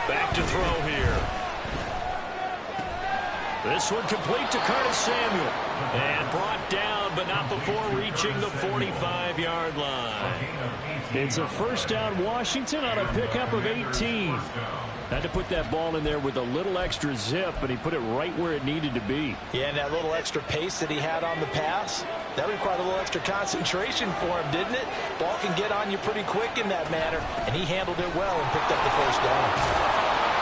Back to throw here. This one complete to Curtis Samuel. And brought down, but not before reaching the 45-yard line. It's a first down Washington on a pickup of 18. Had to put that ball in there with a little extra zip, but he put it right where it needed to be. Yeah, and that little extra pace that he had on the pass, that required a little extra concentration for him, didn't it? Ball can get on you pretty quick in that manner, and he handled it well and picked up the first down.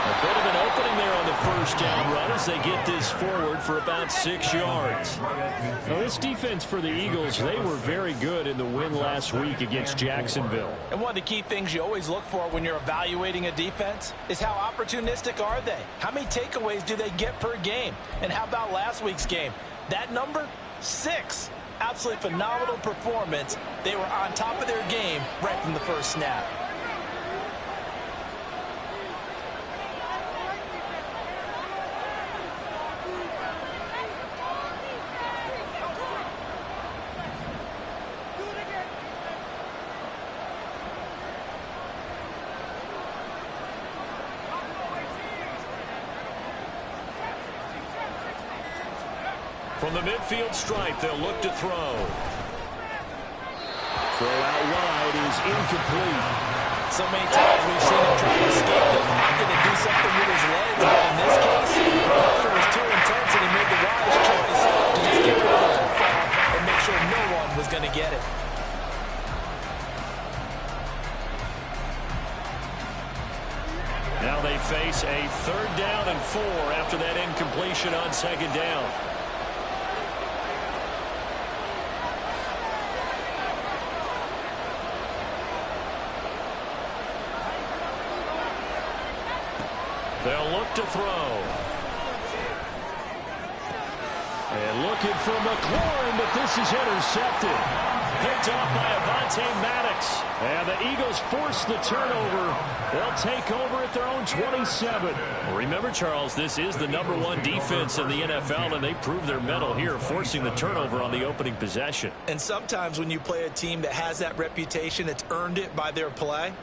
A bit of an opening there on the first down run as they get this forward for about 6 yards. Now, this defense for the Eagles, they were very good in the win last week against Jacksonville. And one of the key things you always look for when you're evaluating a defense is how opportunistic are they? How many takeaways do they get per game? And how about last week's game? That number? 6. Absolutely phenomenal performance. They were on top of their game right from the first snap. From the midfield stripe, they'll look to throw. Throw out wide is incomplete. So many times we've seen him try to escape the pocket and do something with his legs. But in this case, the pressure was too intense and he made the wise choice to just get rid of the football and make sure no one was going to get it. Now they face a 3rd down and 4 after that incompletion on 2nd down. They'll look to throw. And looking for McLaurin, but this is intercepted. Picked off by Avonte Maddox. And the Eagles force the turnover. They'll take over at their own 27. Remember, Charles, this is the #1 defense in the NFL, and they prove their mettle here, forcing the turnover on the opening possession. And sometimes when you play a team that has that reputation, that's earned it by their play,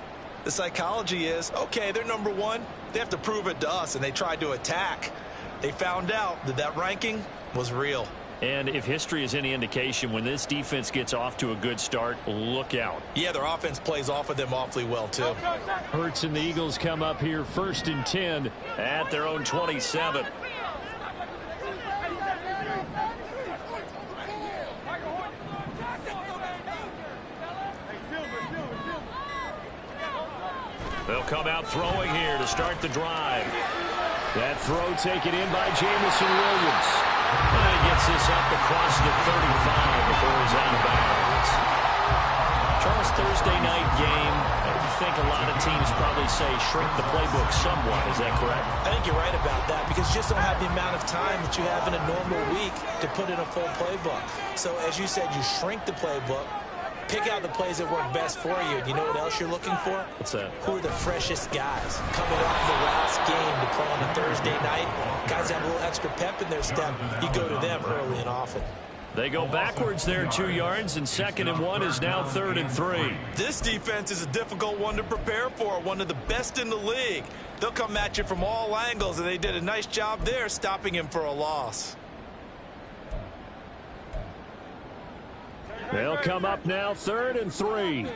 the psychology is, okay, they're #1. They have to prove it to us, and they tried to attack. They found out that that ranking was real. And if history is any indication, when this defense gets off to a good start, look out. Yeah, their offense plays off of them awfully well, too. Hurts and the Eagles come up here 1st and 10 at their own 27. They'll come out throwing here to start the drive. That throw taken in by Jamison Williams. And he gets this up across the 35 before he's out of bounds. Charles, Thursday night game, I think a lot of teams probably say shrink the playbook somewhat. Is that correct? I think you're right about that because you just don't have the amount of time that you have in a normal week to put in a full playbook. So as you said, you shrink the playbook. Pick out the plays that work best for you. And you know what else you're looking for? What's that? Who are the freshest guys coming off the last game to play on a Thursday night? Guys have a little extra pep in their step. You go to them early and often. They go backwards there 2 yards, and 2nd and 1 is now 3rd and 3. This defense is a difficult one to prepare for, one of the best in the league. They'll come at you from all angles, and they did a nice job there stopping him for a loss. They'll come up now 3rd and 3.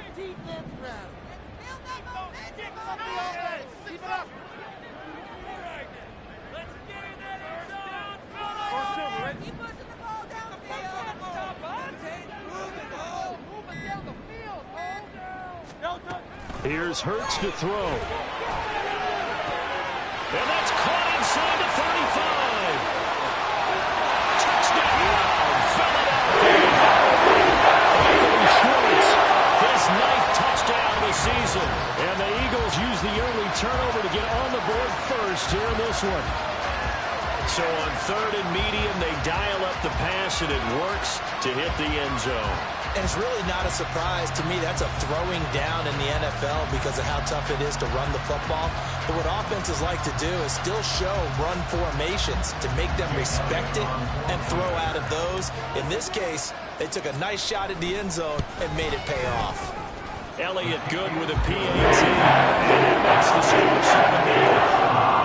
Here's Hurts to throw. And that's caught inside the 35. Touchdown, Philadelphia. His 9th touchdown of the season. And the Eagles use the early turnover to get on the board first here in this one. So on 3rd and medium, they dial up the pass, and it works to hit the end zone. And it's really not a surprise to me. That's a throwing down in the NFL because of how tough it is to run the football. But what offenses like to do is still show run formations to make them respect it and throw out of those. In this case, they took a nice shot at the end zone and made it pay off. Elliott good with a PAT. And that makes the score 7-8.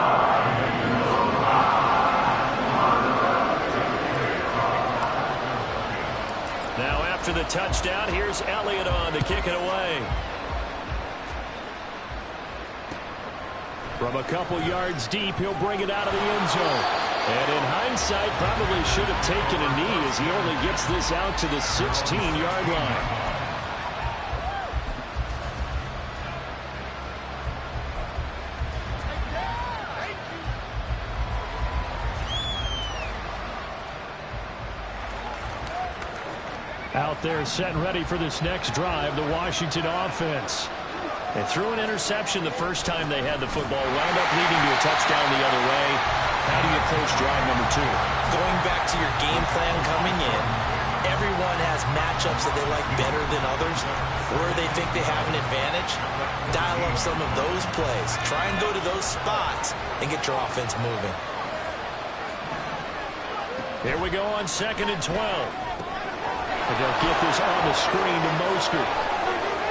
Now after the touchdown, here's Elliott on to kick it away. From a couple yards deep, he'll bring it out of the end zone. And in hindsight, probably should have taken a knee as he only gets this out to the 16-yard line. Out there set and ready for this next drive, the Washington offense. They threw an interception the first time they had the football, wound up leading to a touchdown the other way. How do you approach drive number 2? Going back to your game plan coming in, everyone has matchups that they like better than others, where they think they have an advantage. Dial up some of those plays. Try and go to those spots and get your offense moving. Here we go on 2nd and 12. And they'll get this on the screen to Mostert.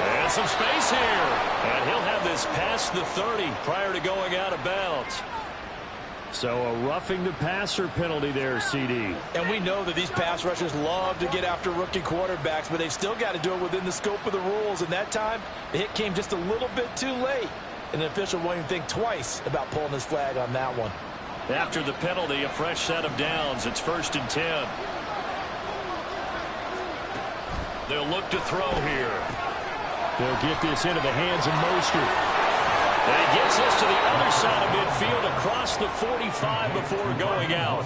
And some space here. And he'll have this past the 30 prior to going out of bounds. So a roughing the passer penalty there, CD. And we know that these pass rushers love to get after rookie quarterbacks, but they've still got to do it within the scope of the rules. And that time, the hit came just a little bit too late. And the official won't even think twice about pulling his flag on that one. After the penalty, a fresh set of downs. It's 1st and 10. They'll look to throw here. They'll get this into the hands of Mostert. And he gets this to the other side of midfield across the 45 before going out.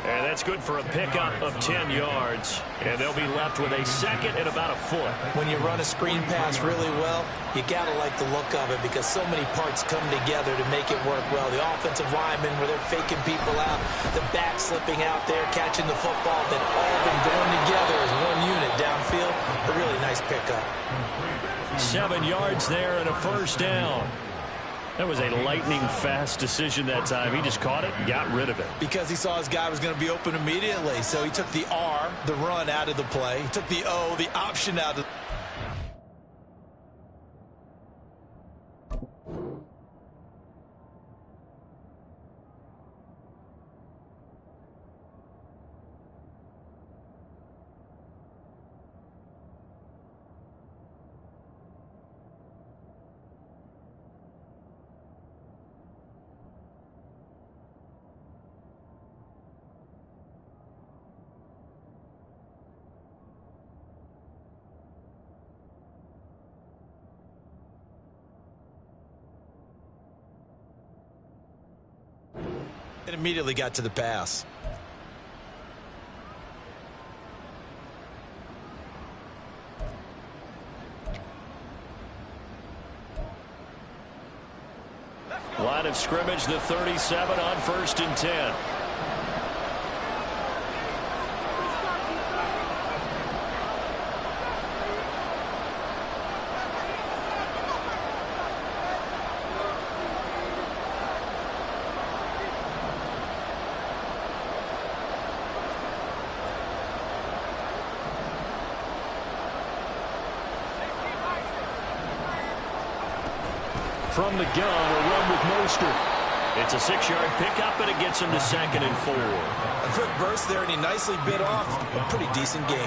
And that's good for a pickup of 10 yards. And they'll be left with a 2nd and about a foot. When you run a screen pass really well, you got to like the look of it because so many parts come together to make it work well. The offensive linemen where they're faking people out, the back slipping out there, catching the football, then all of them going together as one unit downfield. A really nice pickup. 7 yards there and a 1st down. That was a lightning-fast decision that time. He just caught it and got rid of it. Because he saw his guy was going to be open immediately. So he took the R, the run, out of the play. He took the O, the option out of the and immediately got to the pass. Line of scrimmage, the 37 on 1st and 10. From the gun, a run with Mostert. It's a 6-yard pickup, and it gets him to 2nd and 4. A quick burst there, and he nicely bit off a pretty decent gain. A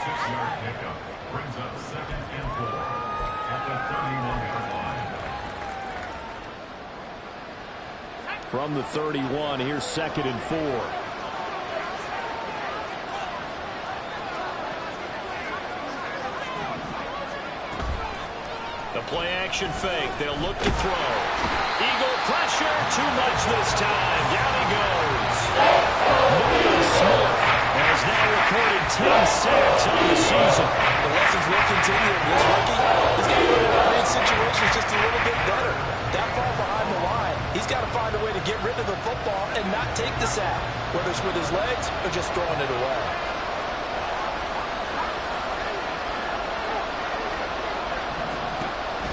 6-yard pickup brings up 2nd and 4 at the 31-yard line. From the 31, here's 2nd and 4. The play action fake. They'll look to throw. Eagle pressure. Too much this time. Down he goes. Nolan Smith has now recorded 10 sacks on the season. The lessons will continue. This rookie is going to learn how to read situations just a little bit better. That far behind the line, he's got to find a way to get rid of the football and not take the sack, whether it's with his legs or just throwing it away.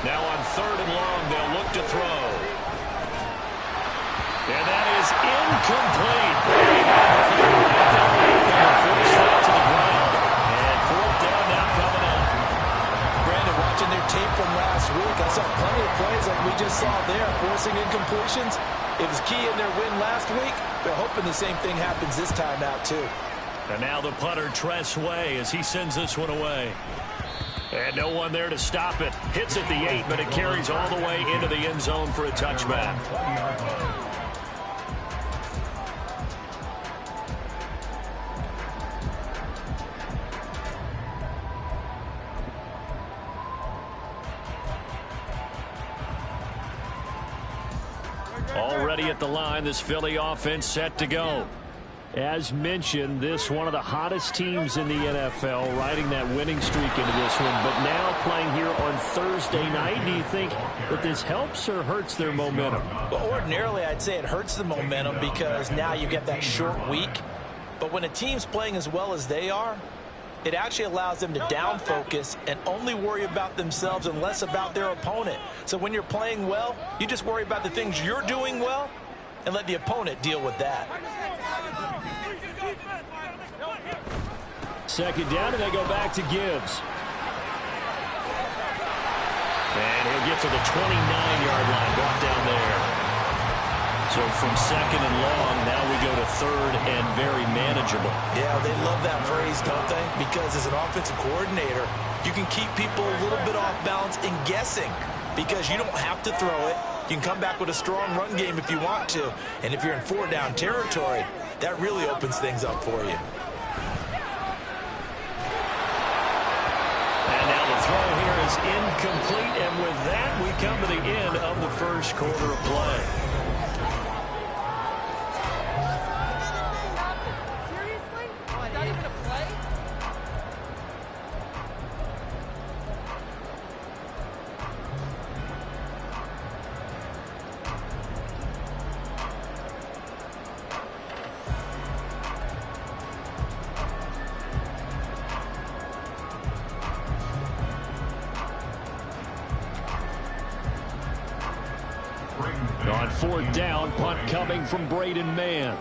Now on 3rd and long, they'll look to throw. And that is incomplete. They'll force that to the ground. And 4th down now coming up. watching their tape from last week, I saw plenty of plays like we just saw there, forcing incompletions. It was key in their win last week. They're hoping the same thing happens this time out, too. And now the punter, Tress Way, as he sends this one away. And no one there to stop it. Hits at the 8, but it carries all the way into the end zone for a touchback. Already at the line, this Philly offense set to go. As mentioned, this one of the hottest teams in the NFL, riding that winning streak into this one, but now playing here on Thursday night. Do you think that this helps or hurts their momentum? Well, ordinarily, I'd say it hurts the momentum because now you get that short week. But when a team's playing as well as they are, it actually allows them to down focus and only worry about themselves and less about their opponent. So when you're playing well, you just worry about the things you're doing well and let the opponent deal with that. Second down, and they go back to Gibbs. And he'll get to the 29-yard line, brought down there. So from second and long, now we go to third and very manageable. Yeah, they love that phrase, don't they? Because as an offensive coordinator, you can keep people a little bit off balance and guessing because you don't have to throw it. You can come back with a strong run game if you want to. And if you're in 4-down territory, that really opens things up for you. And now the throw here is incomplete. And with that, we come to the end of the first quarter of play. On fourth down, punt coming from Braden Mann.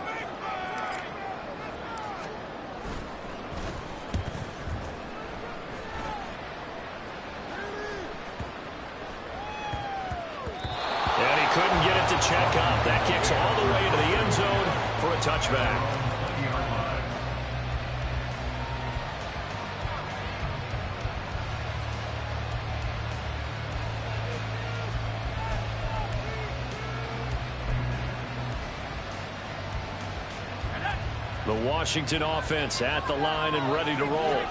And he couldn't get it to check up. That kicks all the way into the end zone for a touchback. The Washington offense at the line and ready to roll.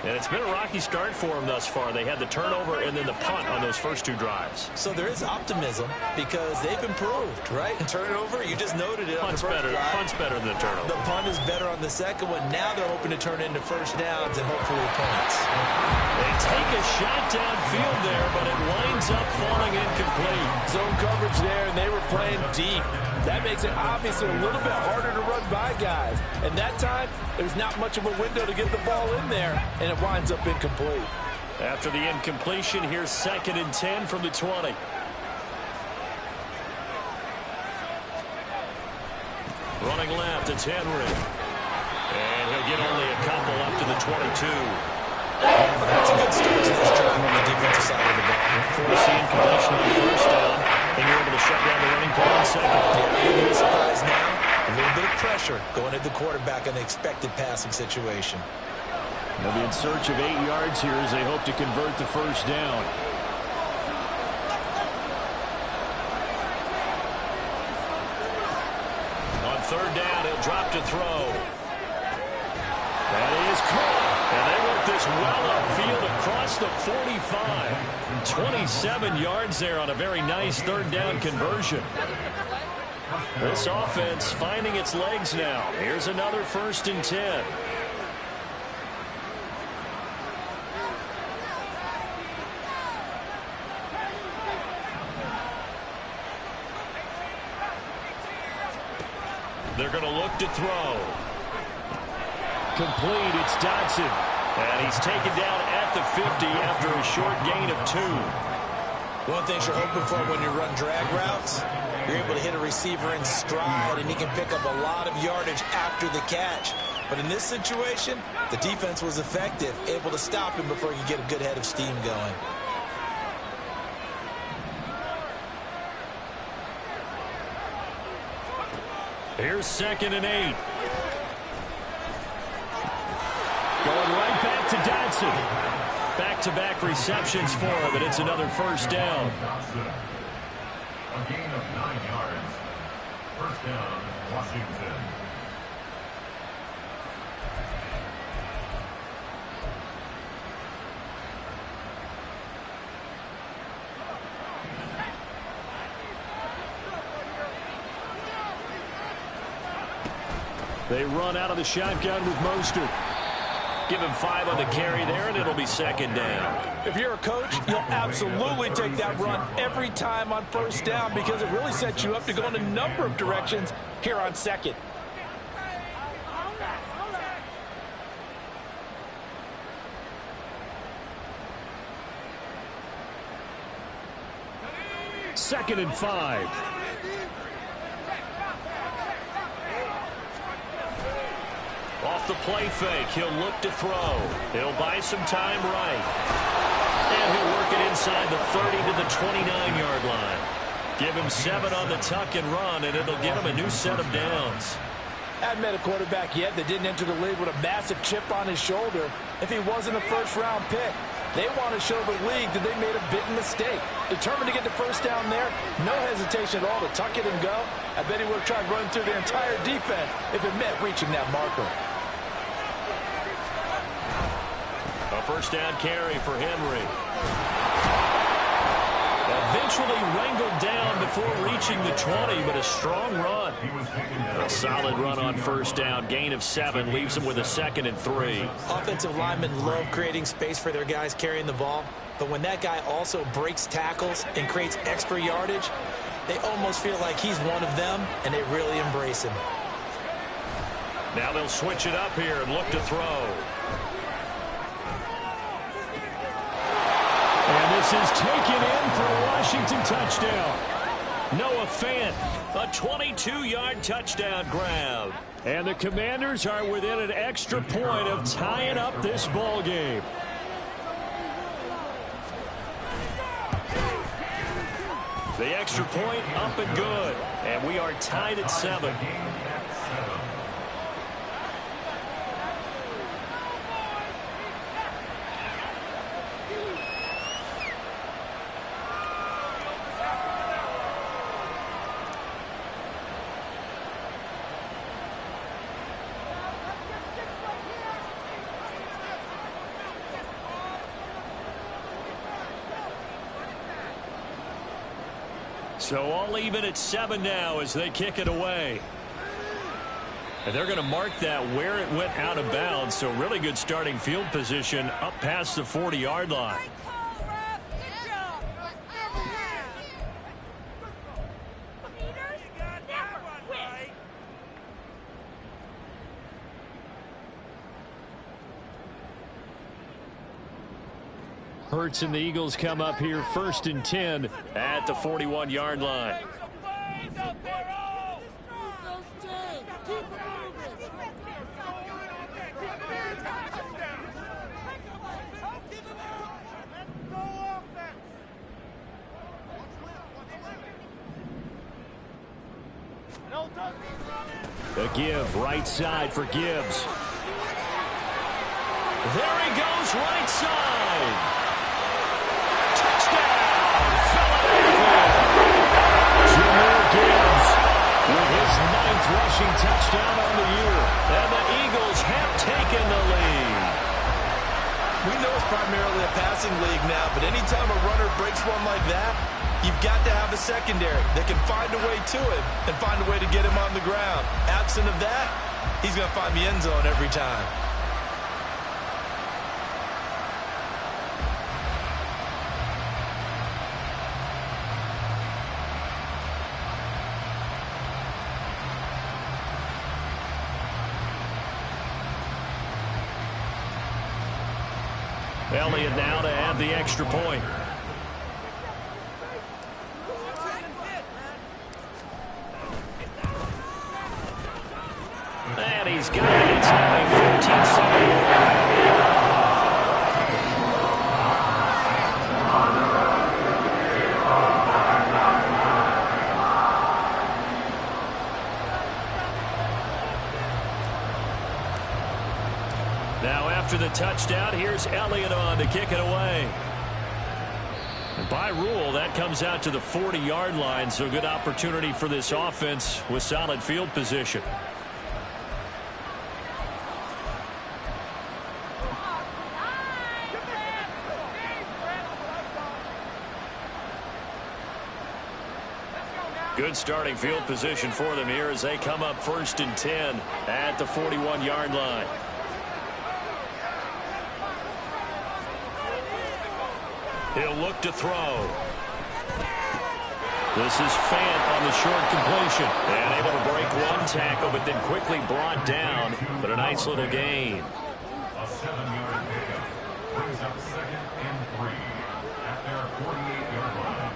And it's been a rocky start for them thus far. They had the turnover and then the punt on those first two drives. So there is optimism because they've improved, right? Turnover, you just noted it. Punt's better. Punt's better than the turnover. The punt is better on the second one. Now they're hoping to turn into first downs and hopefully points. They take a shot downfield there, but it winds up falling incomplete. Zone coverage there, and they were playing deep. That makes it obviously a little bit harder to run by guys. And that time, there's not much of a window to get the ball in there, and it winds up incomplete. After the incompletion, here's 2nd and 10 from the 20. Running left, it's Henry. And he'll get only a couple up to the 22. That's a good start to this drive on the defensive side of the ball. Forcing completion on first down, and you're able to shut down the running play on second. Yeah, no surprise now. A little bit of pressure going at the quarterback in the expected passing situation. They'll be in search of 8 yards here as they hope to convert the first down. On third down, he'll drop to throw. That is caught. And they work this well upfield across the 45. 27 yards there on a very nice third down conversion. This offense finding its legs now. Here's another 1st and 10. They're going to look to throw. Complete, it's Dodson. And he's taken down at the 50 after a short gain of 2. One thing you're hoping for when you run drag routes, you're able to hit a receiver in stride, and he can pick up a lot of yardage after the catch. But in this situation, the defense was effective, able to stop him before he could get a good head of steam going. Here's 2nd and 8. Going right back to Dodson. Back-to-back receptions for him, and it's another first down. A gain of 9 yards. First down, Washington. They run out of the shotgun with Mostert. Give him 5 on the carry there, and it'll be 2nd down. If you're a coach, you'll absolutely take that run every time on first down because it really sets you up to go in a number of directions here on 2nd. Second and 5. Off the play fake, he'll look to throw. He'll buy some time right. And he'll work it inside the 30 to the 29-yard line. Give him 7 on the tuck and run, and it'll give him a new set of downs. Haven't met a quarterback yet that didn't enter the league with a massive chip on his shoulder if he wasn't a first-round pick. They want to show the league that they made a big mistake. Determined to get the first down there, no hesitation at all to tuck it and go. I bet he would have tried running through the entire defense if it meant reaching that marker. A first down carry for Henry. Eventually wrangled down before reaching the 20, but a strong run. A solid run on first down. Gain of 7 leaves him with a 2nd and 3. Offensive linemen love creating space for their guys carrying the ball, but when that guy also breaks tackles and creates extra yardage, they almost feel like he's one of them, and they really embrace him. Now they'll switch it up here and look to throw. And this is taken in for a Washington touchdown. Noah Fant, a 22-yard touchdown grab. And the Commanders are within an extra point of tying up this ball game. The extra point up and good. And we are tied at 7. So all even at 7 now as they kick it away. And they're going to mark that where it went out of bounds. So really good starting field position up past the 40-yard line. Hurts and the Eagles come up here 1st and 10 at the 41-yard line. The give right side for Gibbs. There he goes right side. With his 9th rushing touchdown on the year. And the Eagles have taken the lead. We know it's primarily a passing league now, but anytime a runner breaks one like that, you've got to have a secondary that can find a way to it and find a way to get him on the ground. Absent of that, he's going to find the end zone every time. Elliott now to add the extra point. And he's got it. It's now a 14-7. after the touchdown. Here's Elliott on to kick it away. And by rule, that comes out to the 40-yard line, so good opportunity for this offense with solid field position. Good starting field position for them here as they come up 1st and 10 at the 41-yard line. He'll look to throw. This is Spann on the short completion. And able to break one tackle, but then quickly brought down. But a nice little gain. A 7-yard pickup brings up 2nd and 3 at their 48-yard line.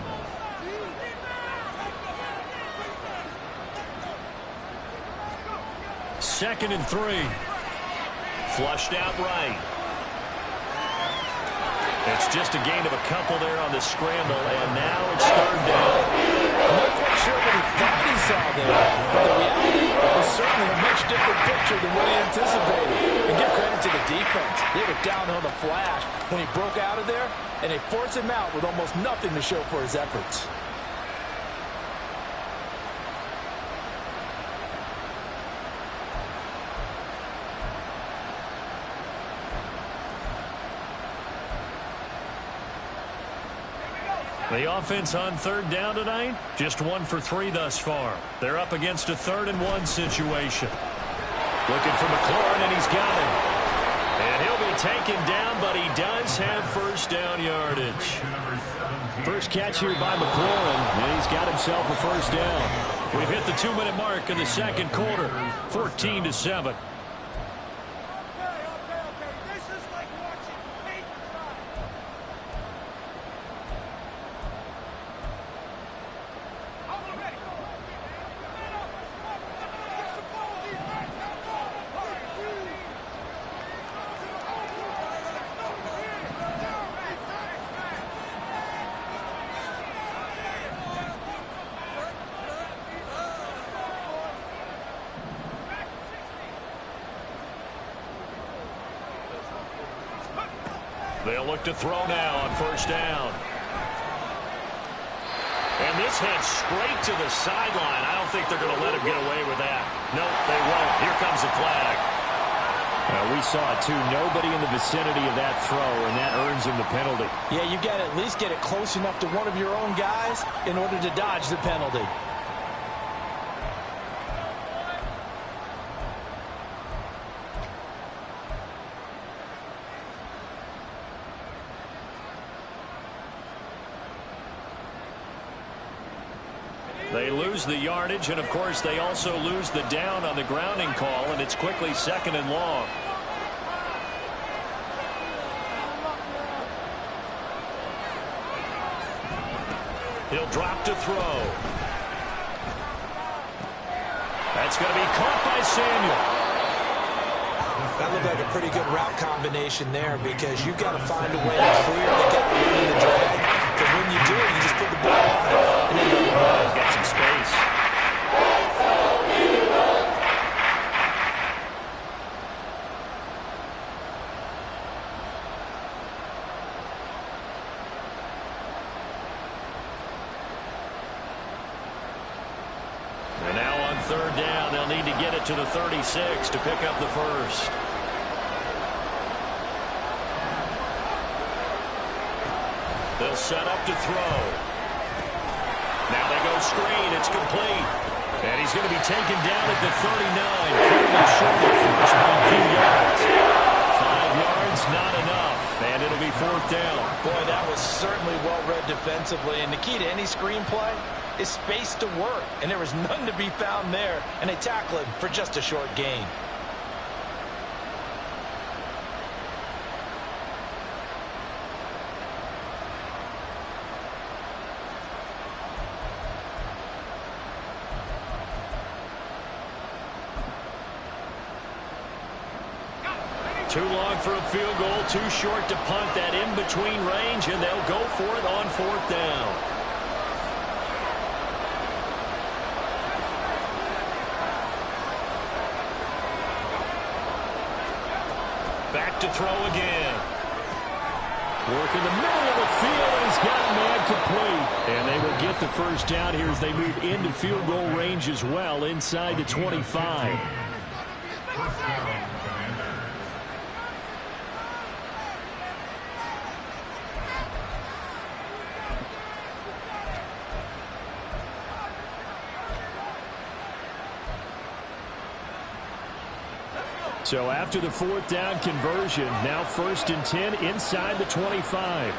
Second and 3. Flushed out right. It's just a gain of a couple there on the scramble, and now it's 3rd down. I'm not quite sure what he thought he saw there, but the reality was certainly a much different picture than what he anticipated. And give credit to the defense. They were down on the flash when he broke out of there, and they forced him out with almost nothing to show for his efforts. The offense on 3rd down tonight, just 1 for 3 thus far. They're up against a 3rd and 1 situation. Looking for McLaurin, and he's got him. And he'll be taken down, but he does have 1st down yardage. First catch here by McLaurin, and he's got himself a 1st down. We've hit the 2-minute mark in the 2nd quarter, 14-7. They'll look to throw now on 1st down. And this heads straight to the sideline. I don't think they're going to let him get away with that. Nope, they won't. Here comes the flag. We saw it, too. Nobody in the vicinity of that throw, and that earns him the penalty. Yeah, you got to at least get it close enough to one of your own guys in order to dodge the penalty. They lose the yardage, and, of course, they also lose the down on the grounding call, and it's quickly 2nd and long. He'll drop to throw. That's going to be caught by Samuel. That looked like a pretty good route combination there because you've got to find a way to clear the guy running the drag. Because when you do it, you just put the ball on it, and then you got some space. And now on 3rd down, they'll need to get it to the 36 to pick up the 1st. They'll set up to throw. Now they go screen. It's complete. And he's going to be taken down at the 39. Clearly short of first by a few yards. 5 yards, not enough. And it'll be 4th down. Boy, that was certainly well read defensively. And the key to any screenplay is space to work. And there was none to be found there. And they tackle him for just a short gain. Too long for a field goal, too short to punt that in-between range, and they'll go for it on 4th down. Back to throw again. Work in the middle of the field, and he's got a man complete. And they will get the first down here as they move into field goal range as well, inside the 25. First down, Commanders. So after the fourth down conversion, now 1st and 10 inside the 25.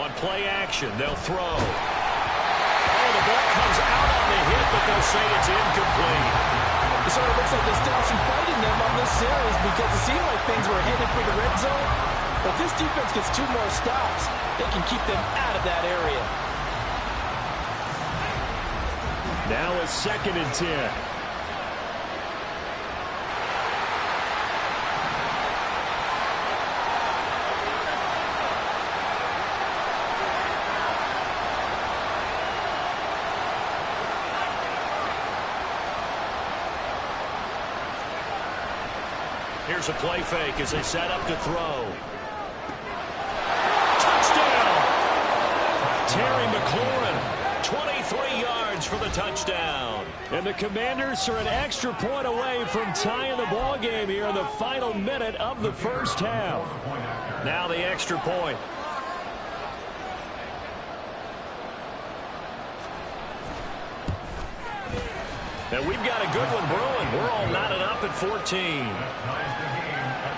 On play action, they'll throw. Oh, the ball comes out on the hit, but they'll say it's incomplete. It sort of looks like they still have some fight in them on this series because it seemed like things were headed for the red zone. But this defense gets 2 more stops. They can keep them out of that area. Now a 2nd and 10. Here's a play fake as they set up to throw. Touchdown! Terry McLaurin, 23 yards for the touchdown. And the Commanders are an extra point away from tying the ball game here in the final minute of the first half. Now the extra point. And we've got a good one brewing. We're all knotted up at 14. That ties the game at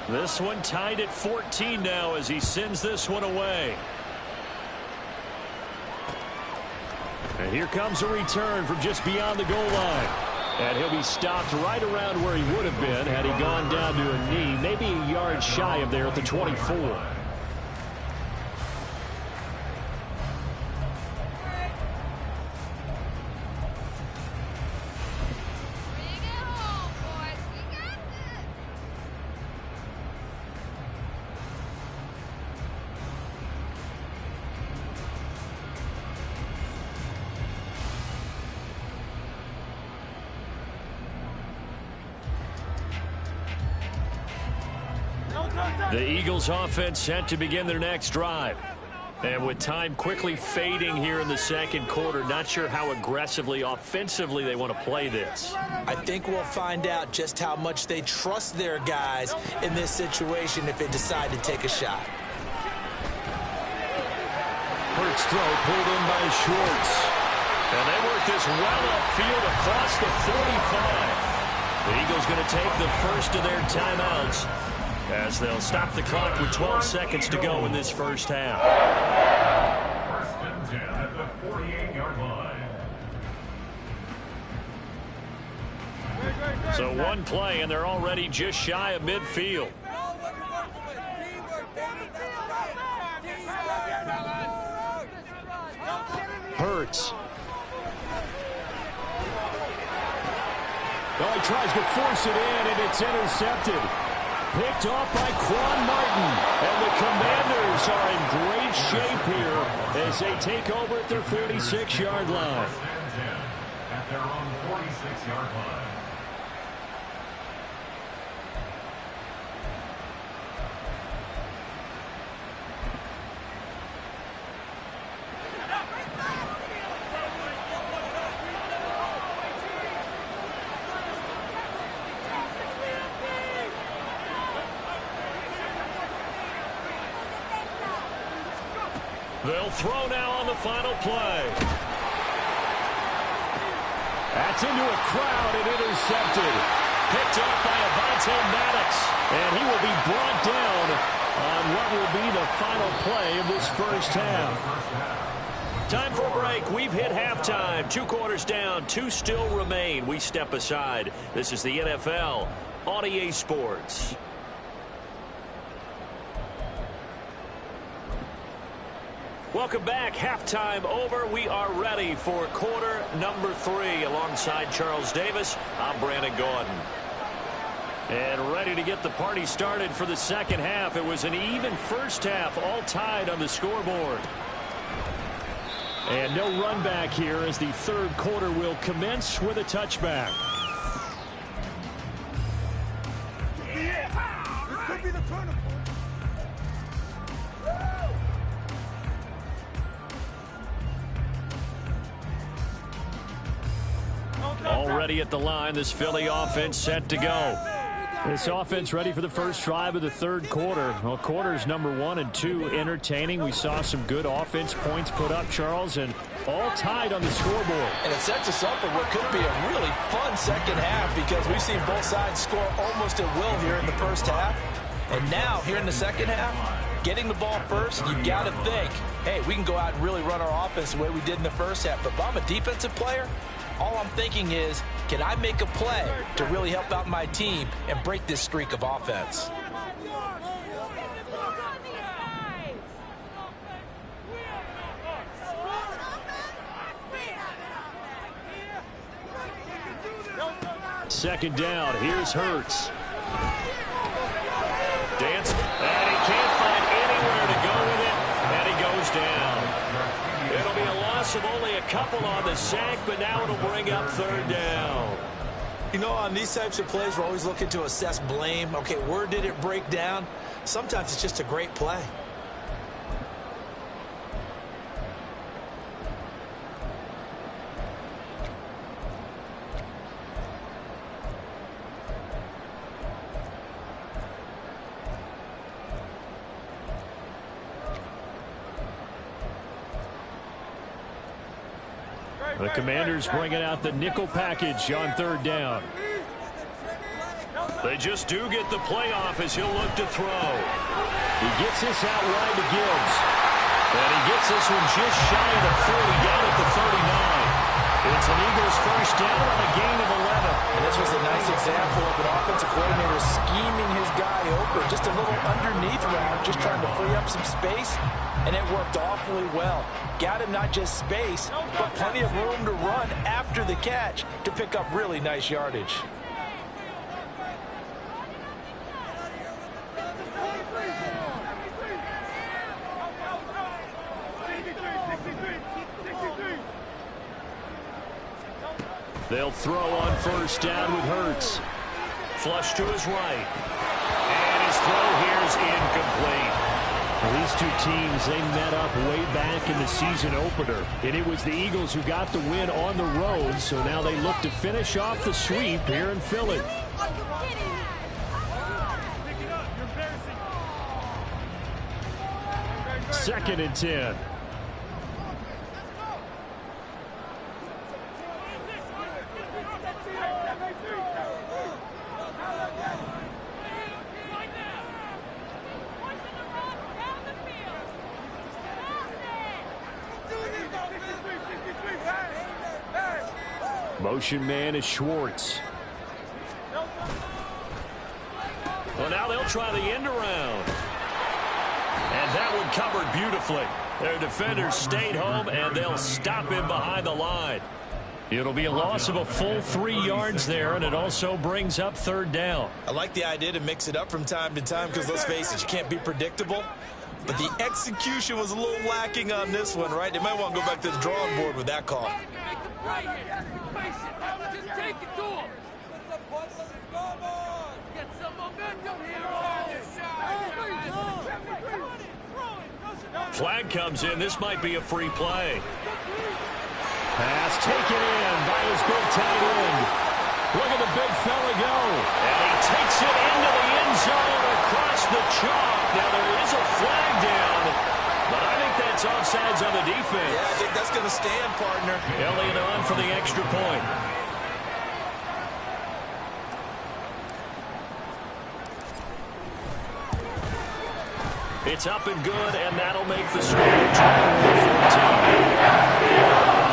14. This one tied at 14 now as he sends this one away. And here comes a return from just beyond the goal line. And he'll be stopped right around where he would have been had he gone down to a knee, maybe a yard shy of there at the 24. The Eagles offense set to begin their next drive. And with time quickly fading here in the second quarter, not sure how aggressively, offensively they want to play this. I think we'll find out just how much they trust their guys in this situation if they decide to take a shot. Hurts throw pulled in by Schwartz. And they work this well upfield across the 45. The Eagles going to take the first of their timeouts as they'll stop the clock with 12 seconds to go in this first half. 1st and 10 at the 48-yard line. So one play, and they're already just shy of midfield. Hurts. Oh, he tries to force it in, and it's intercepted. Picked off by Quan Martin. And the Commanders are in great shape here as they take over at their 46-yard line. 1st and 10 at their own 46-yard line. They'll throw now on the final play. That's into a crowd and intercepted. Picked up by Avonte Maddox. And he will be brought down on what will be the final play of this first half. Time for a break. We've hit halftime. 2 quarters down. 2 still remain. We step aside. This is the NFL on EA Sports. Welcome back. Halftime over. We are ready for quarter number 3. Alongside Charles Davis, I'm Brandon Gordon. And ready to get the party started for the second half. It was an even first half, all tied on the scoreboard. And no run back here as the third quarter will commence with a touchback. This could be the turning point. Already at the line, this Philly offense set to go. This offense ready for the first drive of the third quarter. Well, quarters number 1 and 2 entertaining. We saw some good offense points put up, Charles, and all tied on the scoreboard. And it sets us up for what could be a really fun second half because we've seen both sides score almost at will here in the first half. And now, here in the second half, getting the ball first, you got to think, hey, we can go out and really run our offense the way we did in the first half. But if I'm a defensive player, all I'm thinking is, can I make a play to really help out my team and break this streak of offense? Second down, here's Hurts. Dance, and he can't find anywhere to go with it, and he goes down. It'll be a loss of only a couple on the sack, but now it'll bring up third down. You know, on these types of plays, we're always looking to assess blame. Okay, where did it break down? Sometimes it's just a great play. The Commanders bringing out the nickel package on third down. They just do get the playoff as he'll look to throw. He gets this out wide to Gibbs. And he gets this one just shy of the 40, down at the 39. It's an Eagles first down on a gain of 11. And this was a nice example of an offensive coordinator scheming his guy open. Just a little underneath route, just trying to free up some space. And it worked awfully well. Got him not just space, but plenty of room to run after the catch to pick up really nice yardage. They'll throw on first down with Hurts. Flush to his right. And his throw here is incomplete. Well, these two teams, they met up way back in the season opener. And it was the Eagles who got the win on the road, so now they look to finish off the sweep here in Philly. Second and 10. Motion man is Schwartz. Well, now they'll try the end around. And that one covered beautifully. Their defenders stayed home, and they'll stop him behind the line. It'll be a loss of a full 3 yards there, and it also brings up third down. I like the idea to mix it up from time to time because, let's face it, you can't be predictable. But the execution was a little lacking on this one, right? They might want to go back to the drawing board with that call. Just take it to him. Get some momentum here. Flag comes in. This might be a free play. Pass taken in by his big tight end. Look at the big fella go. And he takes it into the end zone across the chalk. Now there is a flag down, but I think that's offsides on the defense. Yeah, I think that's going to stand, partner. Elliott on for the extra point. It's up and good, and that'll make the score 12-14.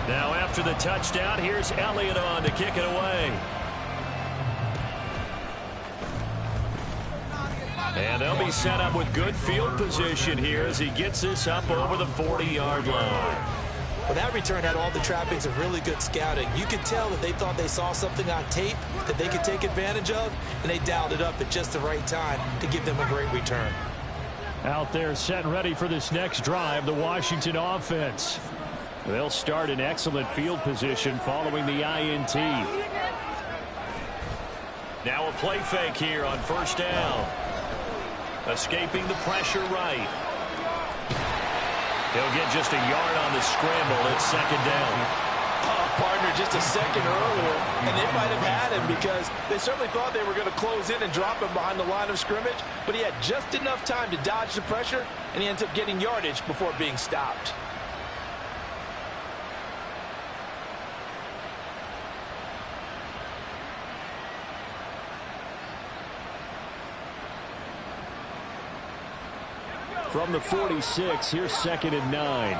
Now after the touchdown, here's Elliott on to kick it away. And they'll be set up with good field position here as he gets this up over the 40-yard line. Well, that return had all the trappings of really good scouting. You could tell that they thought they saw something on tape that they could take advantage of, and they dialed it up at just the right time to give them a great return. Out there set and ready for this next drive, the Washington offense. They'll start in excellent field position following the INT. Now a play fake here on first down. Escaping the pressure right. He'll get just a yard on the scramble. It's second down. Partner, just a second earlier, and they might have had him because they certainly thought they were going to close in and drop him behind the line of scrimmage, but he had just enough time to dodge the pressure, and he ends up getting yardage before being stopped. From the 46, here's second and 9.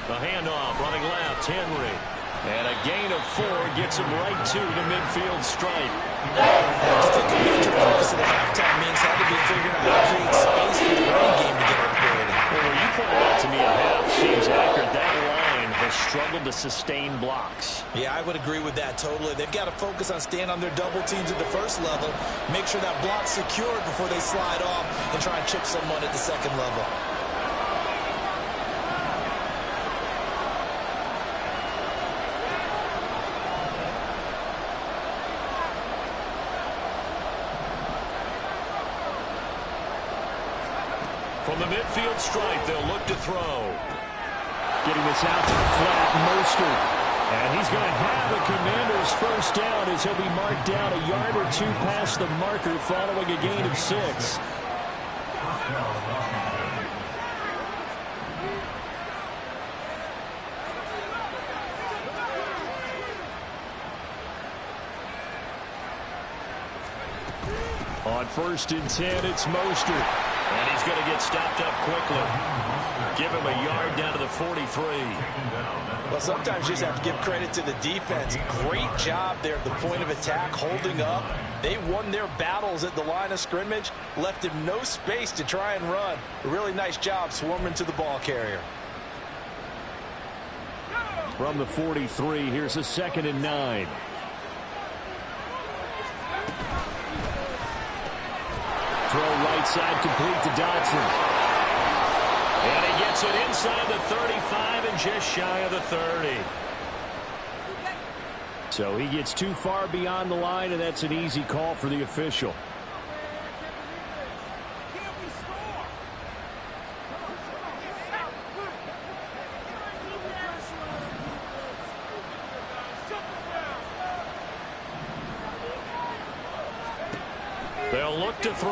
The handoff, running left, Henry. And a gain of 4 gets him right to the midfield stripe. I just think the major focus of the halftime means how to be figuring out how to create space for the running game to get operating. Well, when you pointed out to me at half seems accurate. That line has struggled to sustain blocks. Yeah, I would agree with that totally. They've got to focus on staying on their double teams at the first level, make sure that block's secured before they slide off and try and chip someone at the second level. From the midfield stripe, they'll look to throw. Getting this out to the flat, Mostert. And he's going to have a Commander's first down as he'll be marked down a yard or 2 past the marker following a gain of 6. On first and 10, it's Mostert. And he's going to get stopped up quickly. Give him a yard down to the 43. Well, sometimes you just have to give credit to the defense. Great job there at the point of attack, holding up. They won their battles at the line of scrimmage, left him no space to try and run. A really nice job swarming to the ball carrier. From the 43, here's a second and 9. Throw right side complete to Dotson. And he gets it inside the 35 and just shy of the 30. So he gets too far beyond the line, and that's an easy call for the official. They'll look to throw.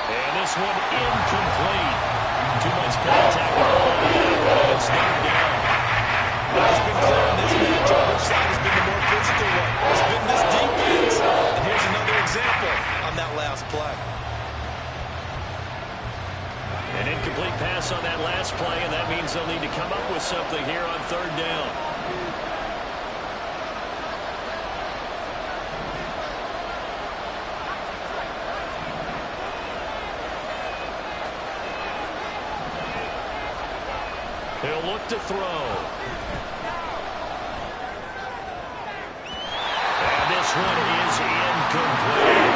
And this one incomplete. Too much contact. It's third down. It's been clear in this matchup which side has been the more physical one. It's been this defense. And here's another example on that last play. An incomplete pass on that last play, and that means they'll need to come up with something here on third down. He'll look to throw. And this one is incomplete.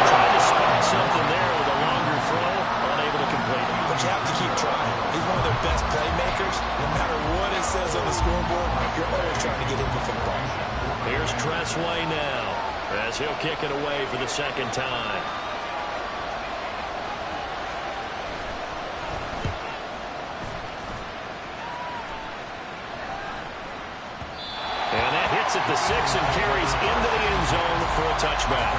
Trying to spark something there with a longer throw, unable to complete it. But you have to keep trying. He's one of their best playmakers. No matter what it says on the scoreboard, you're always trying to get him the football. Here's Tressway now as he'll kick it away for the second time. At the 6 and carries into the end zone for a touchback.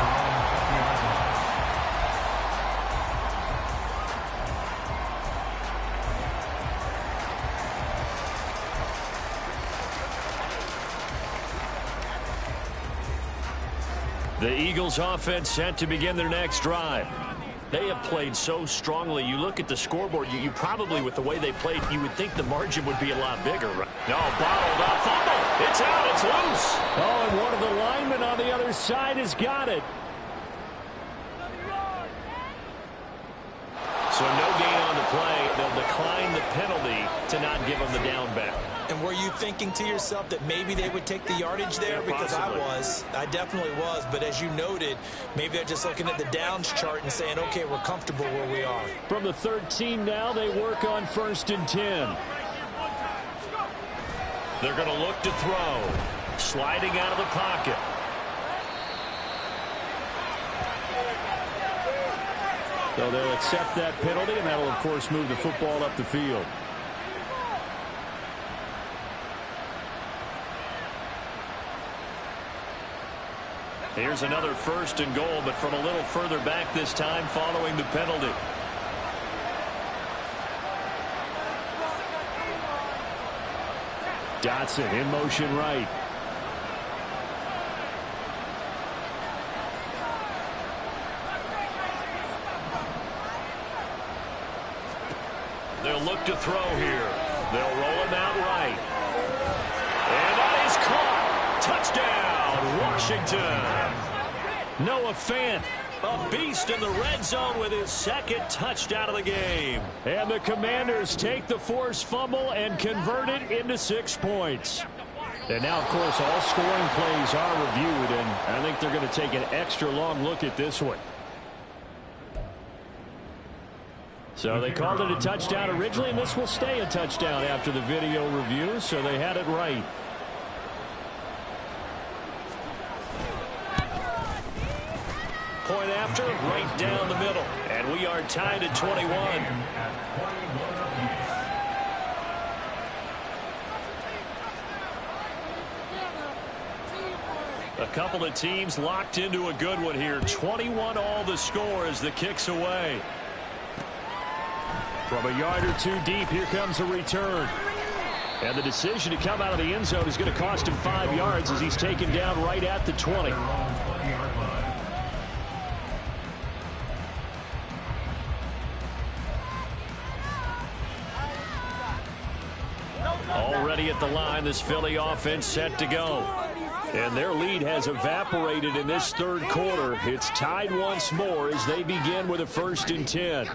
The Eagles offense set to begin their next drive. They have played so strongly. You look at the scoreboard, you probably, with the way they played, you would think the margin would be a lot bigger. Right? No, bottled up, fumble. It's out, it's loose. Oh, and one of the linemen on the other side has got it. So no gain on the play. They'll decline the penalty to not give them the down back. And were you thinking to yourself that maybe they would take the yardage there? Because I definitely was. But as you noted, maybe they're just looking at the downs chart and saying, okay, we're comfortable where we are. From the 13 now, they work on 1st and 10. They're going to look to throw. Sliding out of the pocket. So they'll accept that penalty, and that'll, of course, move the football up the field. Here's another 1st and goal, but from a little further back this time following the penalty. Dotson in motion right. They'll look to throw here. They'll roll him out right. And that is caught. Touchdown, Washington. Noah Fant, a beast in the red zone with his 2nd touchdown of the game. And the Commanders take the forced fumble and convert it into 6 points. And now, of course, all scoring plays are reviewed, and I think they're going to take an extra long look at this one. So they called it a touchdown originally, and this will stay a touchdown after the video review, so they had it right. Point after, right down the middle. And we are tied at 21. A couple of teams locked into a good one here. 21 all the score as the kick's away. From a yard or two deep, here comes a return. And the decision to come out of the end zone is going to cost him 5 yards as he's taken down right at the 20. Already at the line, this Philly offense set to go. And their lead has evaporated in this 3rd quarter. It's tied once more as they begin with a 1st and 10.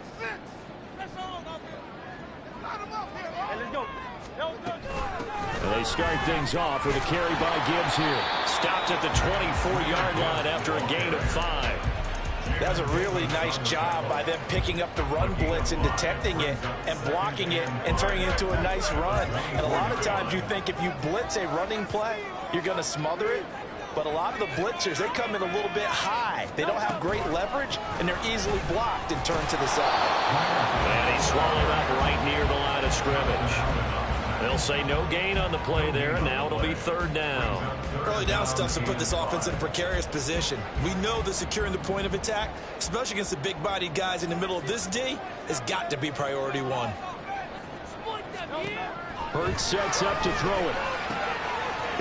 And they start things off with a carry by Gibbs here. Stopped at the 24-yard line after a gain of 5. That was a really nice job by them picking up the run blitz and detecting it and blocking it and turning it into a nice run. And a lot of times you think if you blitz a running play, you're going to smother it. But a lot of the blitzers, they come in a little bit high. They don't have great leverage, and they're easily blocked and turned to the side. And he swallowed up right near the line of scrimmage. They'll say no gain on the play there, and now it'll be 3rd down. Early down stuff to put this offense in a precarious position. We know that securing the point of attack, especially against the big-bodied guys in the middle of this D, has got to be priority 1. Hurts sets up to throw it.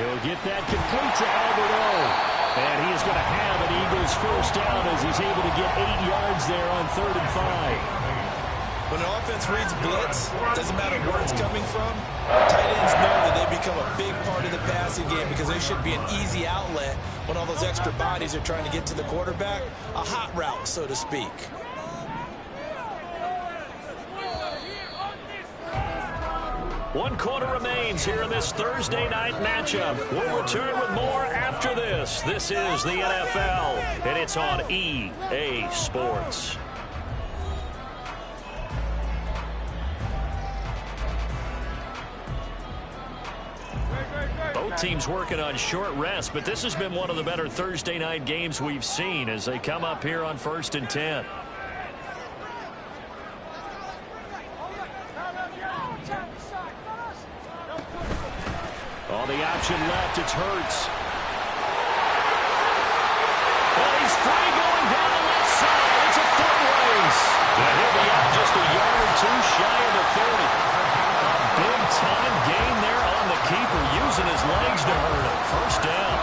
He'll get that complete to Albert O. And he is going to have an Eagles 1st down as he's able to get 8 yards there on 3rd and 5. When an offense reads blitz, doesn't matter where it's coming from, tight ends know that they become a big part of the passing game because they should be an easy outlet when all those extra bodies are trying to get to the quarterback. A hot route, so to speak. One quarter remains here in this Thursday night matchup. We'll return with more after this. This is the NFL, and it's on EA Sports. Both teams working on short rest, but this has been one of the better Thursday night games we've seen as they come up here on 1st and 10. On the option left, it's Hurts. Well, he's free going down the left side. It's a foot race. And he'll be out just a yard or two shy of the 30. A big-time gain there on the keeper, using his legs to hurt him. 1st down.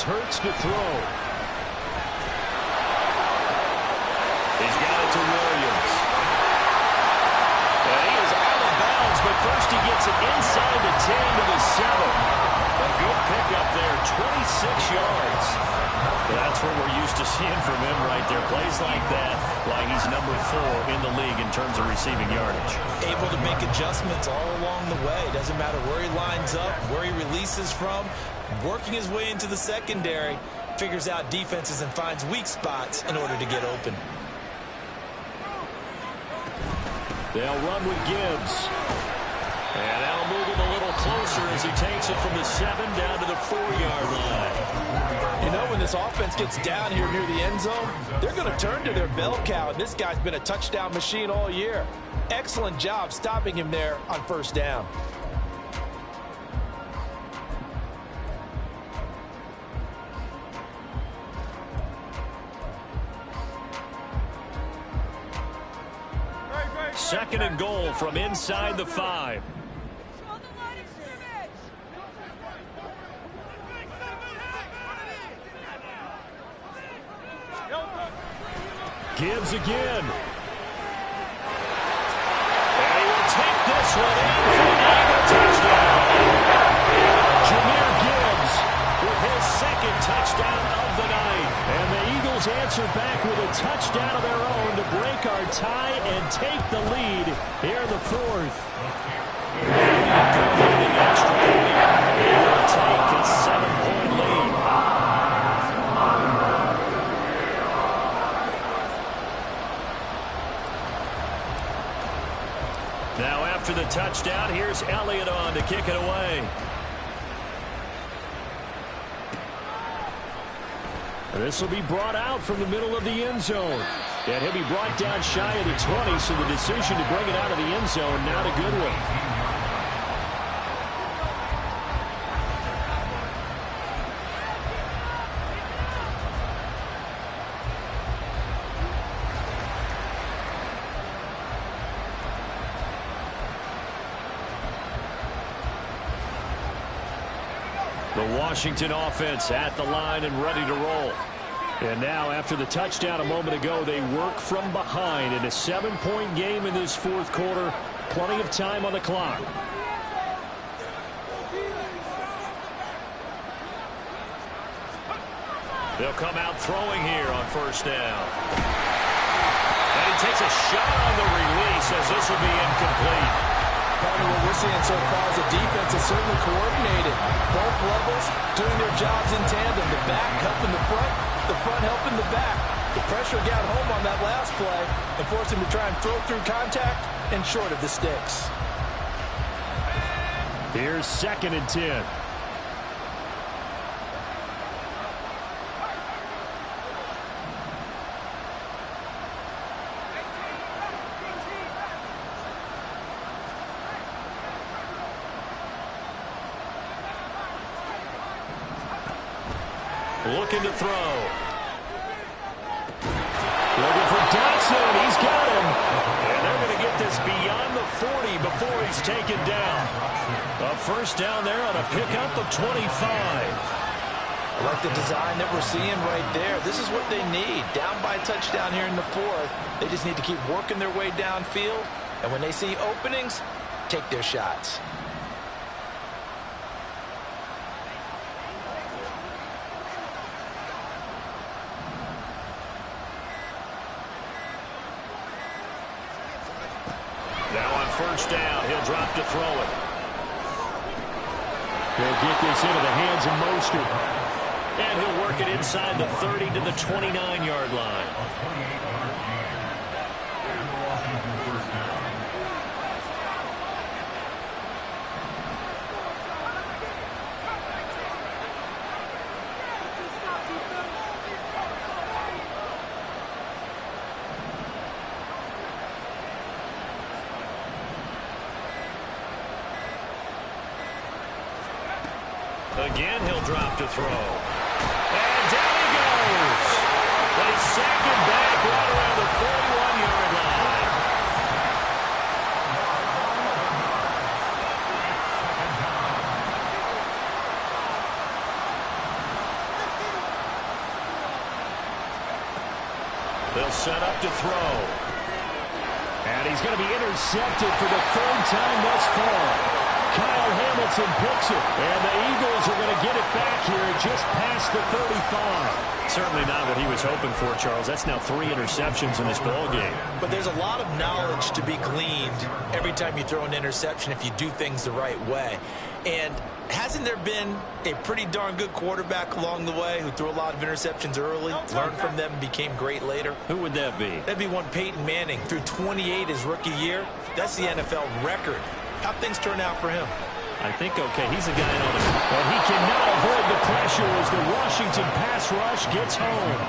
Here's Hurts to throw. He's got it to Williams. And he is out of bounds, but first he gets it inside the 10 to the 7. A good pickup there, 26 yards. That's what we're used to seeing from him right there. Plays like that, like he's number 4 in the league in terms of receiving yardage. Able to make adjustments all along the way. Doesn't matter where he lines up, where he releases from. Working his way into the secondary, figures out defenses and finds weak spots in order to get open. They'll run with Gibbs. And that'll move him a little closer as he takes it from the 7 down to the 4-yard line. You know, when this offense gets down here near the end zone, they're going to turn to their bell cow, and this guy's been a touchdown machine all year. Excellent job stopping him there on first down. Second and goal from inside the 5. Gibbs again. And he will take this one in for an Eagle touchdown. Jahmyr Gibbs with his second touchdown of the night. And the Eagles answer back with a touchdown of their own to break our tie and take the lead here in the 4th. Extra point. They will take a 7-point lead. Now after the touchdown, here's Elliott on to kick it away. This will be brought out from the middle of the end zone. And he'll be brought down shy of the 20, so the decision to bring it out of the end zone, not a good one. The Washington offense at the line and ready to roll. And now after the touchdown a moment ago, they work from behind in a 7-point game in this 4th quarter. Plenty of time on the clock. They'll come out throwing here on first down. And he takes a shot on the release as this will be incomplete. Part of what we're seeing so far is the defense is certainly coordinated. Both levels doing their jobs in tandem. The back helping the front helping the back. The pressure got home on that last play and forced him to try and throw through contact and short of the sticks. Here's 2nd and 10. Looking to throw. Looking for Dotson. He's got him. And they're going to get this beyond the 40 before he's taken down. A first down there on a pickup of 25. I like the design that we're seeing right there. This is what they need. Down by a touchdown here in the 4th. They just need to keep working their way downfield. And when they see openings, take their shots. First down, he'll drop to throw it. He'll get this into the hands of Mostert. And he'll work it inside the 30 to the 29-yard line. Again, he'll drop to throw. And down he goes. They sack him back right around the 41-yard line. They'll set up to throw. And he's going to be intercepted for the third time thus far. Kyle Hamilton picks it, and the Eagles are going to get it back here just past the 35. Certainly not what he was hoping for, Charles. That's now 3 interceptions in this ballgame. But there's a lot of knowledge to be gleaned every time you throw an interception if you do things the right way. And hasn't there been a pretty darn good quarterback along the way who threw a lot of interceptions early, learned from them, and became great later? Who would that be? That'd be one Peyton Manning. Threw 28 his rookie year. That's the NFL record. How'd things turn out for him? I think okay. He's a guy on it. But he cannot avoid the pressure as the Washington pass rush gets home.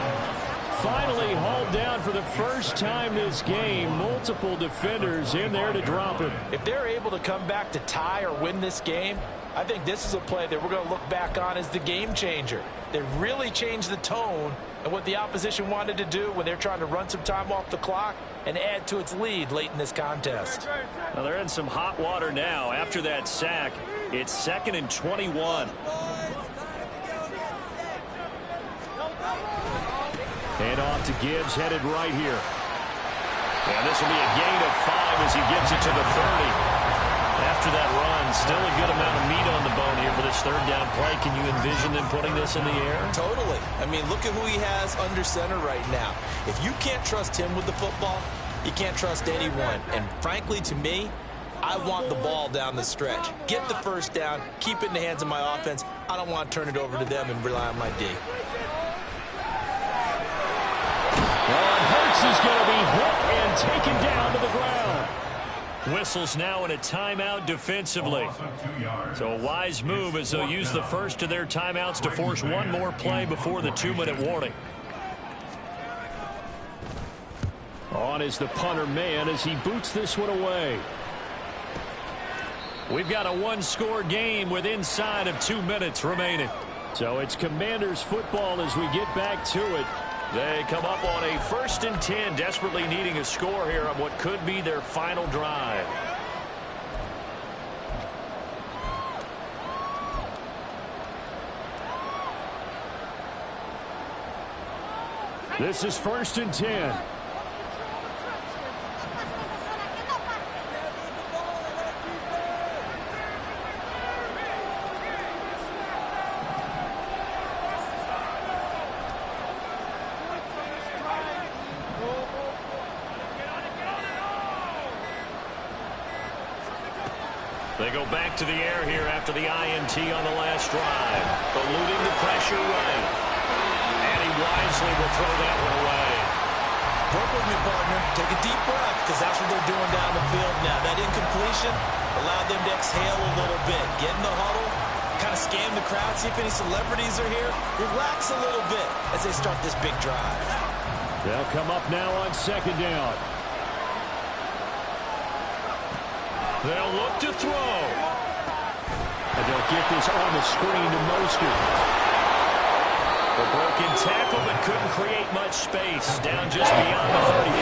Finally hauled down for the first time this game. Multiple defenders in there to drop him. If they're able to come back to tie or win this game, I think this is a play that we're going to look back on as the game changer. They really changed the tone and what the opposition wanted to do when they're trying to run some time off the clock and add to its lead late in this contest. Well, they're in some hot water now. After that sack, it's 2nd and 21. Hand off to Gibbs, headed right here. And this will be a gain of 5 as he gets it to the 30. After that run, still a good amount of meat on the bone here for this third down play. Can you envision them putting this in the air? Totally. I mean, look at who he has under center right now. If you can't trust him with the football, you can't trust anyone. And frankly, to me, I want the ball down the stretch. Get the first down, keep it in the hands of my offense. I don't want to turn it over to them and rely on my D. Well, Hurts is going to be hit and taken down to the ground. Whistles now in a timeout defensively. So a wise move as they'll use the first of their timeouts to force one more play before the 2-minute warning. On is the punter man as he boots this one away. We've got a one-score game with inside of 2 minutes remaining. So it's Commanders football as we get back to it. They come up on a 1st and 10, desperately needing a score here on what could be their final drive. This is 1st and 10. They go back to the air here after the INT on the last drive. Eluding the pressure right. And he wisely will throw that one away. Work with me, partner. Take a deep breath, because that's what they're doing down the field now. That incompletion allowed them to exhale a little bit. Get in the huddle, kind of scan the crowd, see if any celebrities are here. Relax a little bit as they start this big drive. They'll come up now on 2nd down. They'll look to throw. And they'll get this on the screen to Mostert. The broken tackle, but couldn't create much space. Down just beyond the 35.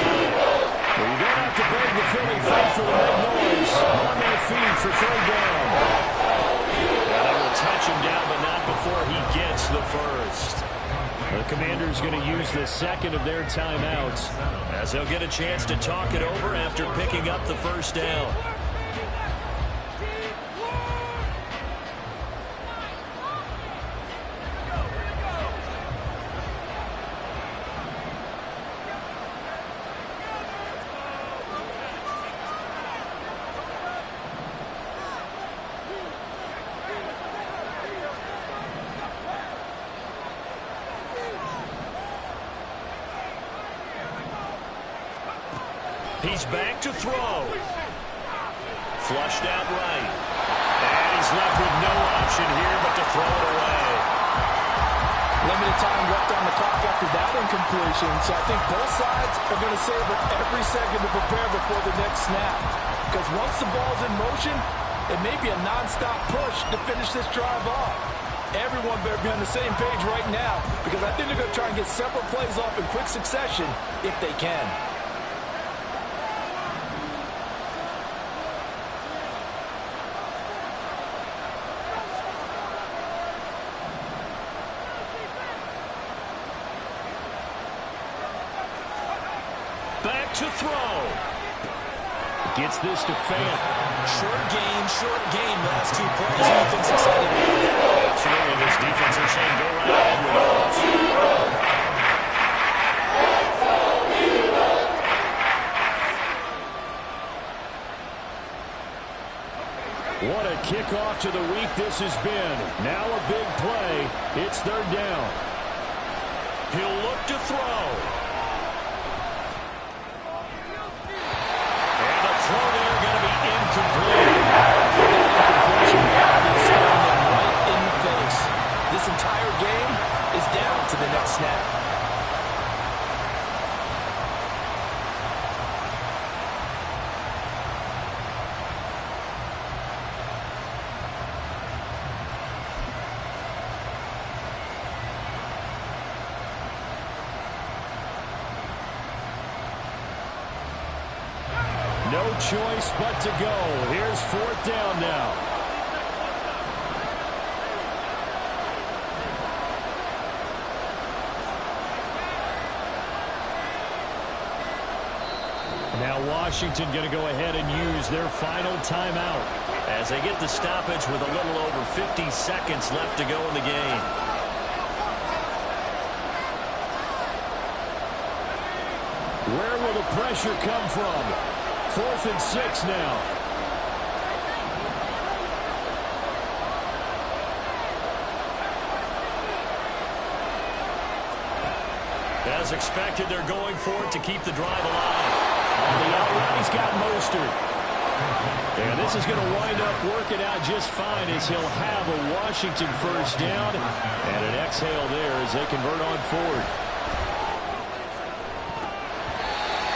Well, you don't have to beg the Philly faithful to make noise. On their feet for 3rd down. And they will touch him down, but not before he gets the first. The Commanders going to use the 2nd of their timeouts as they'll get a chance to talk it over after picking up the first down. He's back to throw. Flushed out right. And he's left with no option here but to throw it away. Limited time left on the clock after that incompletion, so I think both sides are going to savor every second to prepare before the next snap. Because once the ball's in motion, it may be a non-stop push to finish this drive off. Everyone better be on the same page right now, because I think they're going to try and get several plays off in quick succession if they can. Back to throw. Gets this to Spann. Short game, last 2 plays. Who thinks excited about that? Absolutely, this defense is saying go right ahead with those. What a kickoff to the week this has been. Now a big play. It's 3rd down. He'll look to throw. And the throw there going to be incomplete. Staring them right in the face. This entire game is down to the next snap. No choice but to go. Here's 4th down now. Now Washington going to go ahead and use their final timeout as they get the stoppage with a little over 50 seconds left to go in the game. Where will the pressure come from? 4th and 6 now. As expected, they're going for it to keep the drive alive. On the out route, he's got Mostert. And this is going to wind up working out just fine as he'll have a Washington 1st down. And an exhale there as they convert on 4th.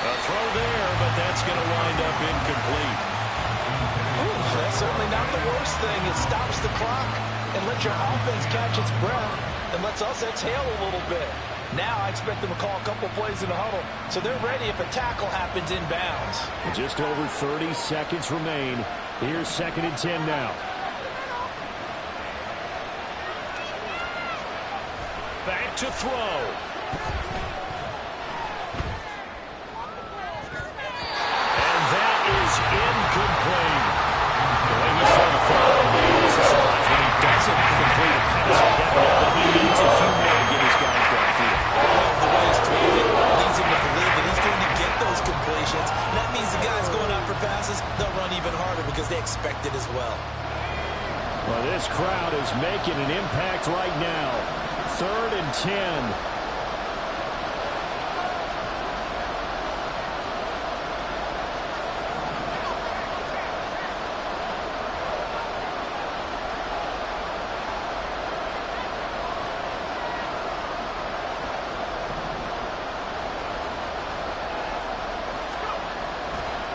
A throw there, but that's going to wind up incomplete. Ooh, that's certainly not the worst thing. It stops the clock and lets your offense catch its breath and lets us exhale a little bit. Now I expect them to call a couple plays in the huddle, so they're ready if a tackle happens inbounds. Just over 30 seconds remain. Here's 2nd and 10 now. Back to throw. And that is incomplete. The way he saw the throw, it's a surprise when he doesn't complete a pass like that, but he needs a few more to get his guys downfield. The way he's throwing it leads him to believe that he's going to get those completions. And that means the guys going out for passes, they'll run even harder because they expect it as well. Well, this crowd is making an impact right now. 3rd and 10.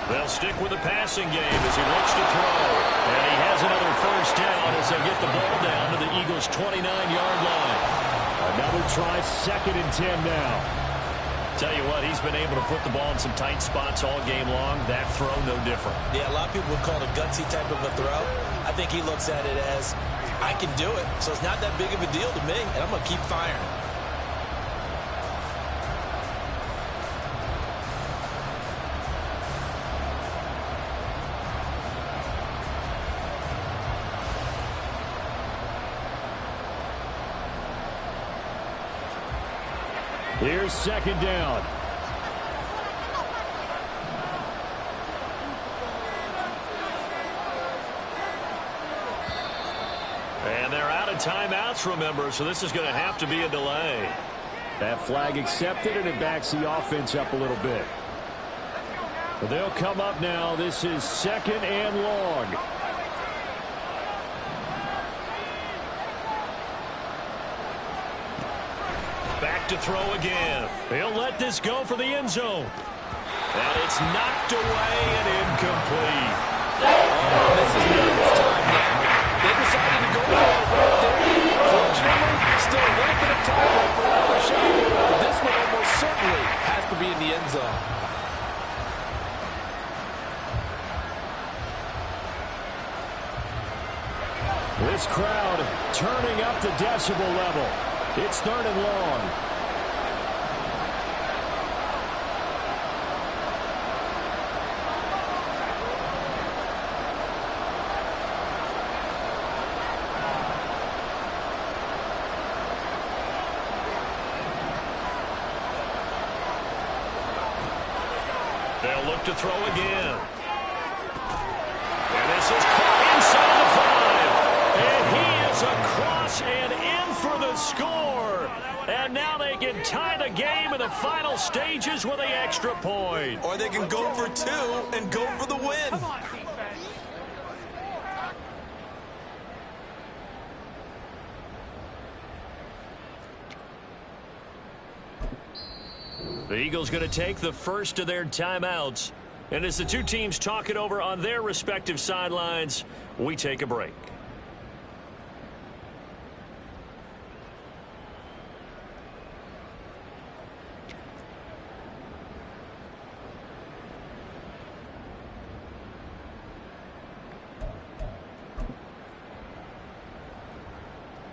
They'll stick with the passing game as he looks to throw. And he has another 1st down as they get the ball down to the Eagles' 29-yard line. Another try, 2nd and 10 now. Tell you what, he's been able to put the ball in some tight spots all game long. That throw, no different. Yeah, a lot of people would call it a gutsy type of a throw. I think he looks at it as, I can do it, so it's not that big of a deal to me, and I'm going to keep firing. Here's 2nd down. And they're out of timeouts, remember, so this is going to have to be a delay. That flag accepted, and it backs the offense up a little bit. But they'll come up now. This is 2nd and long. Back to throw again. He'll let this go for the end zone. And it's knocked away and incomplete. Oh, this is nervous time now. They decided to go for it right there. Fortunately, still a little bit of time left for another shot. But this one almost certainly has to be in the end zone. This crowd turning up the decibel level. It's 3rd and long. They'll look to throw again. And this is caught inside the 5. And he is across and in for the score. And now they can tie the game in the final stages with an extra point. Or they can go for 2 and go for the win. Come on, defense. The Eagles going to take the first of their timeouts. And as the two teams talk it over on their respective sidelines, we take a break.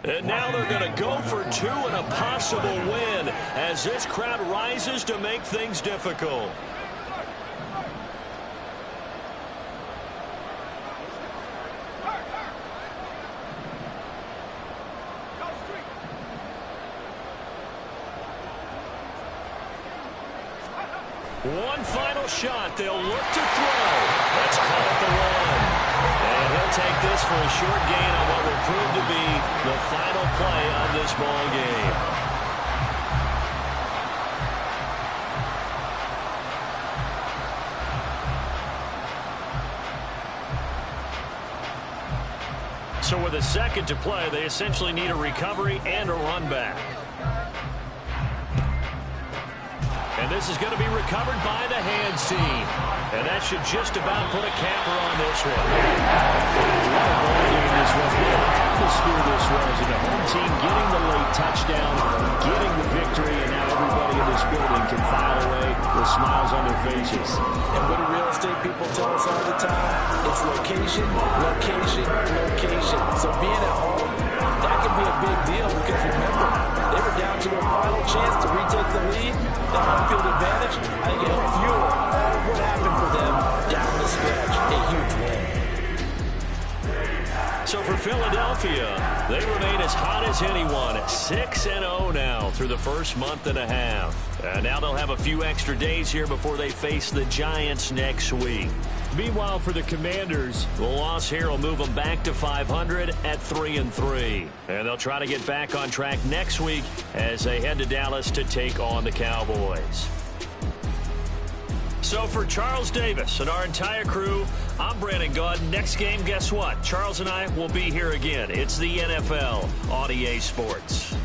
And now they're going to go for 2 and a possible win as this crowd rises to make things difficult. One final shot. They'll look to throw. Let's call it the 1. And he'll take this for a short gain on what will prove to be the final play on this ball game. So with a second to play, they essentially need a recovery and a run back. And this is going to be recovered by the hands team. And that should just about put a capper on this one. What a ball game this was. What an atmosphere this was. And the home team getting the late touchdown, getting the victory, and now everybody in this building can file away with smiles on their faces. And what do real estate people tell us all the time? It's location, location, location. So being at home, that can be a big deal because remember, they were down to their final chance to retake the lead. The home field advantage, I think it helped fuel all of what happened for them down the stretch. A huge win. So for Philadelphia, they remain as hot as anyone at 6-0 now through the first month and a half. And now they'll have a few extra days here before they face the Giants next week. Meanwhile, for the Commanders, the loss here will move them back to 500 at 3-3. And they'll try to get back on track next week as they head to Dallas to take on the Cowboys. So for Charles Davis and our entire crew, I'm Brandon Gaud. Next game, guess what? Charles and I will be here again. It's the NFL on EA Sports.